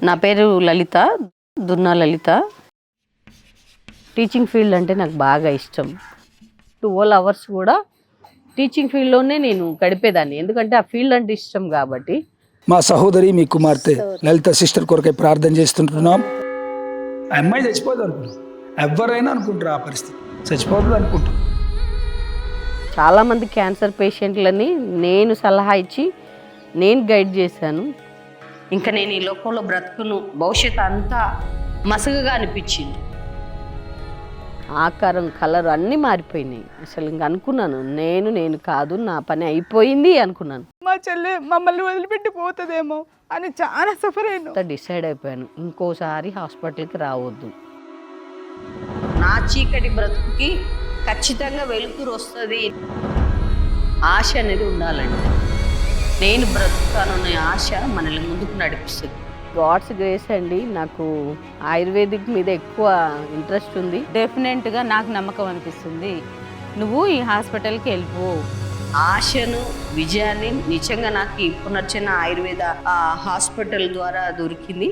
నా పేరు లలిత, దున్నా లలిత. Teaching field అంటే నాకు బాగా ఇష్టం. 12 అవర్స్ కూడా టీచింగ్ ఫీల్డ్లోనే నేను గడిపేదాన్ని, ఎందుకంటే ఆ ఫీల్డ్ అంటే ఇష్టం కాబట్టి. మా సహోదరి మీ కుమార్తె లలిత సిస్టర్ కొరకై ప్రార్థన చేస్తుంటున్నాం. ఆ అమ్మాయి చచ్చిపోదు అనుకుంటాం, ఎవరైనా అనుకుంటారు ఆ పరిస్థితి, చచ్చిపోతుంది అనుకుంటాం. చాలామంది క్యాన్సర్ పేషెంట్లని నేను సలహా ఇచ్చి నేను గైడ్ చేశాను. ఇంకా నేను ఈ లోకంలో బ్రతుకును, భవిష్యత్తు అంతా మసగగా అనిపించింది. ఆకారం, కలర్ అన్నీ మారిపోయినాయి. అసలు ఇంక అనుకున్నాను నేను కాదు, నా పని అయిపోయింది అనుకున్నాను. మా చెల్లె మమ్మల్ని వదిలిపెట్టి పోతుందేమో అని చాలా సఫర్ అయినా డిసైడ్ అయిపోయాను, ఇంకోసారి హాస్పిటల్కి రావద్దు. నా చీకటి బ్రతుకుకి ఖచ్చితంగా వెలుతురు వస్తుంది, ఆశ అనేది ఉండాలండి. నేను బ్రతుకుతానన్న ఆశ మనల్ని ముందుకు నడిపిస్తుంది. గాడ్స్ గ్రేస్ అండి, నాకు ఆయుర్వేదిక్ మీద ఎక్కువ ఇంట్రెస్ట్ ఉంది. డెఫినెట్గా నాకు నమ్మకం అనిపిస్తుంది, నువ్వు ఈ హాస్పిటల్కి వెళ్ళిపో. ఆశను, విజయాన్ని నిజంగా నాకు ఈ పునర్జన ఆయుర్వేద హాస్పిటల్ ద్వారా దొరికింది.